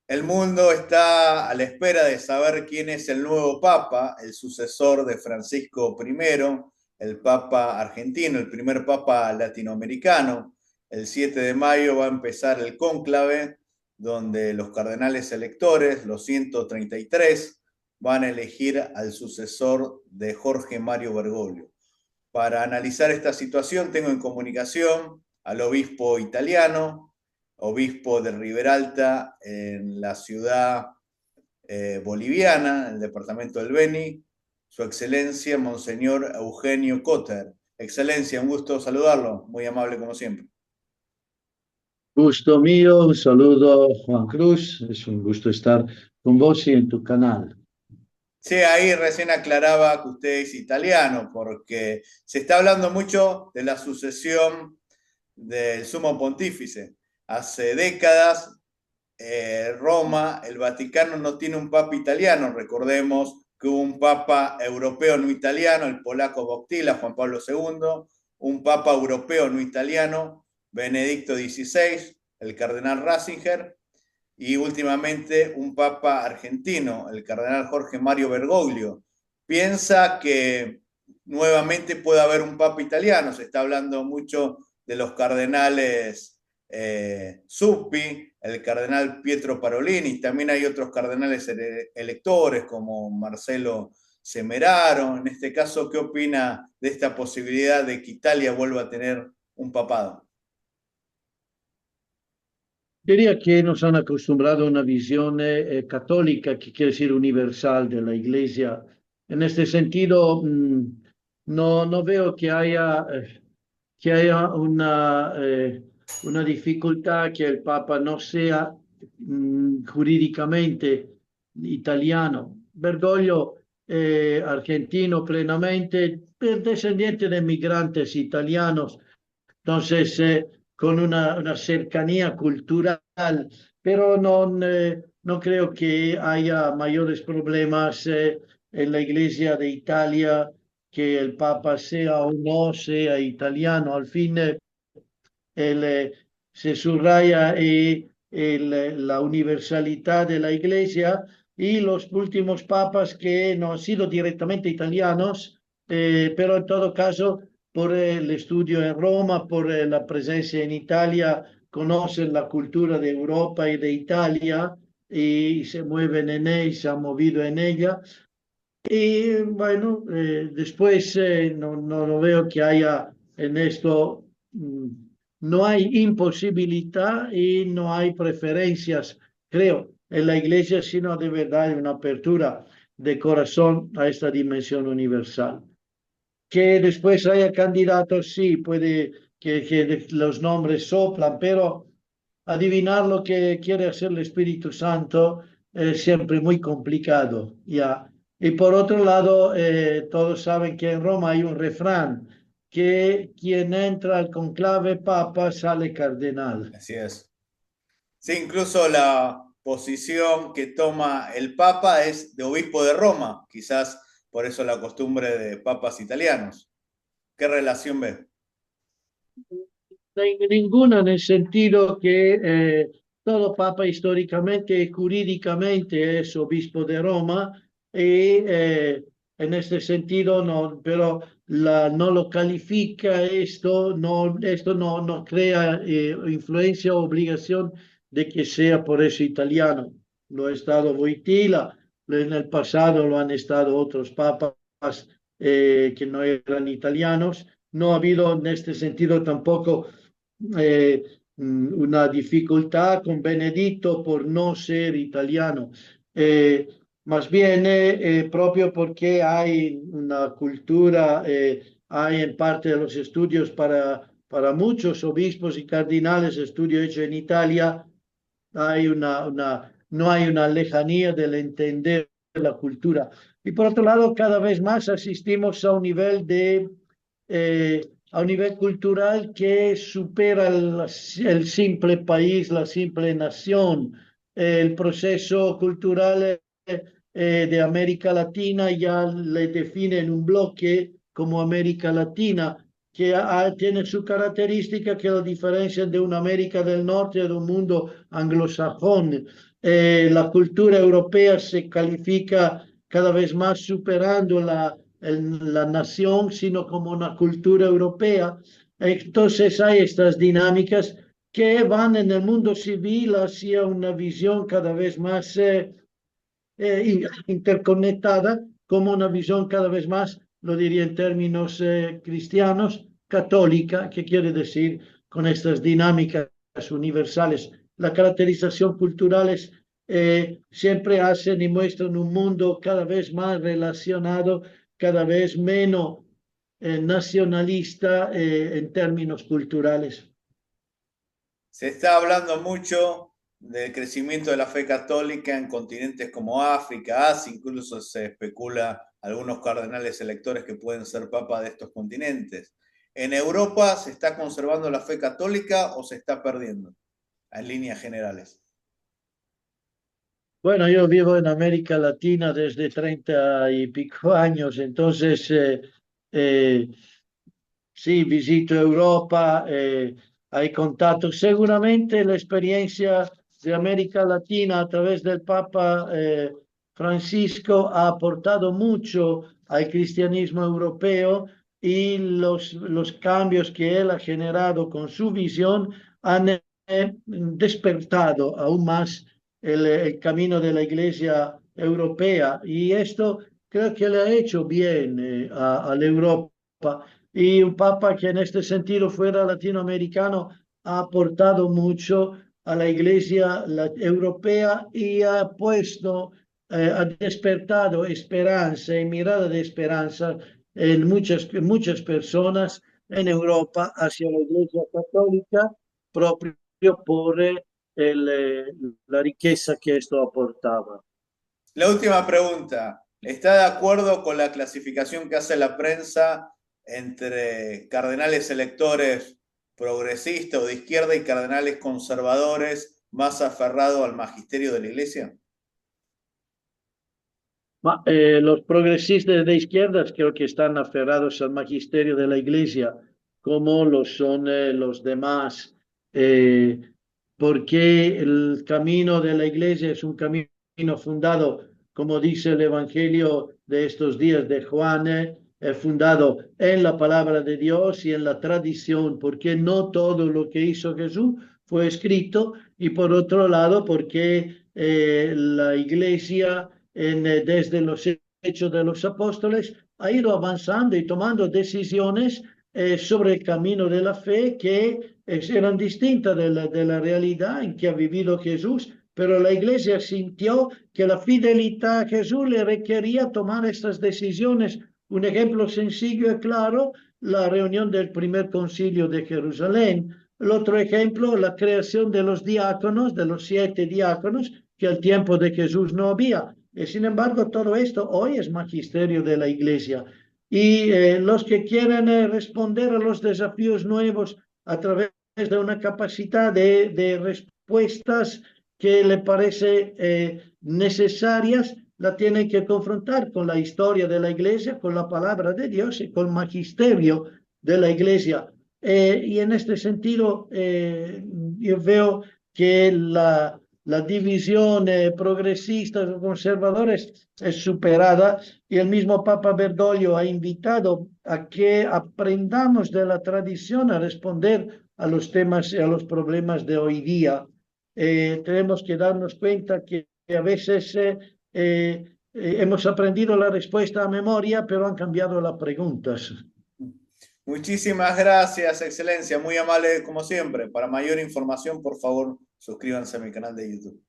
El mundo está a la espera de saber quién es el nuevo Papa, el sucesor de Francisco I, el Papa argentino, el primer Papa latinoamericano. El 7 de mayo va a empezar el cónclave, donde los cardenales electores, los 133, van a elegir al sucesor de Jorge Mario Bergoglio. Para analizar esta situación tengo en comunicación al obispo italiano, obispo de Riberalta, en la ciudad boliviana, en el departamento del Beni, su excelencia, Monseñor Eugenio Cotter. Excelencia, un gusto saludarlo, muy amable como siempre. Gusto mío, un saludo Juan Cruz, es un gusto estar con vos y en tu canal. Sí, ahí recién aclaraba que usted es italiano, porque se está hablando mucho de la sucesión del sumo pontífice. Hace décadas Roma, el Vaticano no tiene un papa italiano. Recordemos que hubo un papa europeo no italiano, el polaco Wojtyła, Juan Pablo II, un papa europeo no italiano, Benedicto XVI, el cardenal Ratzinger, y últimamente un papa argentino, el cardenal Jorge Mario Bergoglio. Piensa que nuevamente puede haber un papa italiano. Se está hablando mucho de los cardenales Zuppi, el cardenal Pietro Parolini. También hay otros cardenales electores como Marcelo Semeraro. En este caso, ¿qué opina de esta posibilidad de que Italia vuelva a tener un papado? Diría que nos han acostumbrado a una visión católica, que quiere decir universal de la Iglesia. En este sentido, no veo que haya una dificultad que el Papa no sea jurídicamente italiano. Bergoglio, argentino plenamente, descendiente de migrantes italianos, entonces con una cercanía cultural, pero no creo que haya mayores problemas en la Iglesia de Italia, que el Papa sea o no sea italiano. Al fin, el, eh, se subraya la universalidad de la Iglesia, y los últimos papas que no han sido directamente italianos, pero en todo caso, por el estudio en Roma, por la presencia en Italia, conocen la cultura de Europa y de Italia y se mueven en ella, se han movido en ella. Y bueno, después no veo que haya en esto, no hay imposibilidad y no hay preferencias, creo, en la iglesia, sino de verdad una apertura de corazón a esta dimensión universal. Que después haya candidatos, sí, puede que los nombres soplan, pero adivinar lo que quiere hacer el Espíritu Santo es siempre muy complicado, ya. Y por otro lado, todos saben que en Roma hay un refrán, que quien entra al conclave papa sale cardenal. Así es. Sí, incluso la posición que toma el Papa es de obispo de Roma, quizás por eso la costumbre de papas italianos. ¿Qué relación ve? Ninguna, en el sentido que todo papa históricamente y jurídicamente es obispo de Roma, y en este sentido no, pero no lo califica esto, no crea influencia o obligación de que sea por eso italiano. Lo ha estado Wojtyła, en el pasado lo han estado otros papas que no eran italianos. No ha habido en este sentido tampoco eh, una dificultad con Benedicto por no ser italiano. Eh, Más bien, proprio porque hay una cultura, hay en parte de los estudios para muchos obispos y cardinales, estudio hecho en Italia, hay no hay una lejanía del entender la cultura. Y por otro lado, cada vez más asistimos a un nivel cultural que supera el simple país, la simple nación. El proceso cultural de América Latina ya le define en un bloque como América Latina, que tiene su característica que lo diferencia de una América del Norte y de un mundo anglosajón. La cultura europea se califica cada vez más superando la nación, sino como una cultura europea. Entonces hay estas dinámicas que van en el mundo civil hacia una visión cada vez más interconectada, como una visión cada vez más, lo diría en términos cristianos, católica, que quiere decir con estas dinámicas universales. La caracterización culturales siempre hacen y muestran un mundo cada vez más relacionado, cada vez menos nacionalista en términos culturales. Se está hablando mucho del crecimiento de la fe católica en continentes como África, Asia, incluso se especula algunos cardenales electores que pueden ser papas de estos continentes. ¿En Europa se está conservando la fe católica o se está perdiendo en líneas generales? Bueno, yo vivo en América Latina desde 30 y pico años, entonces eh, sí, visito Europa, hay contactos. Seguramente la experiencia de América Latina a través del Papa Francisco ha aportado mucho al cristianismo europeo y los cambios que él ha generado con su visión han despertado aún más el camino de la Iglesia europea. Y esto creo que le ha hecho bien a la Europa y un papa que en este sentido fuera latinoamericano ha aportado mucho a la iglesia europea y ha puesto, ha despertado esperanza y mirada de esperanza en muchas personas en Europa hacia la iglesia católica proprio por la riqueza que esto aportaba. La última pregunta. ¿Está de acuerdo con la clasificación que hace la prensa entre cardenales electores progresistas o de izquierda y cardenales conservadores más aferrados al magisterio de la Iglesia? Los progresistas de izquierdas creo que están aferrados al magisterio de la Iglesia, como lo son los demás, eh, porque el camino de la Iglesia es un camino fundado, como dice el Evangelio de estos días de Juan, fundado en la palabra de Dios y en la tradición, porque no todo lo que hizo Jesús fue escrito, y por otro lado, porque la Iglesia desde los hechos de los apóstoles, ha ido avanzando y tomando decisiones sobre el camino de la fe que eran distintas de la realidad en que ha vivido Jesús, pero la iglesia sintió que la fidelidad a Jesús le requería tomar estas decisiones. Un ejemplo sencillo y claro, la reunión del primer concilio de Jerusalén. El otro ejemplo, la creación de los diáconos, de los 7 diáconos, que al tiempo de Jesús no había. Sin embargo, todo esto hoy es magisterio de la Iglesia. Y los que quieren responder a los desafíos nuevos a través de una capacidad de respuestas que le parece necesarias, la tienen que confrontar con la historia de la Iglesia, con la palabra de Dios y con el magisterio de la Iglesia. Y en este sentido, yo veo que la división progresistas o conservadores es superada, y el mismo Papa Bergoglio ha invitado a que aprendamos de la tradición a responder a los temas y a los problemas de hoy día. Tenemos que darnos cuenta que a veces hemos aprendido la respuesta a memoria, pero han cambiado las preguntas. Muchísimas gracias, Excelencia. Muy amable como siempre. Para mayor información, por favor, suscríbanse a mi canal de YouTube.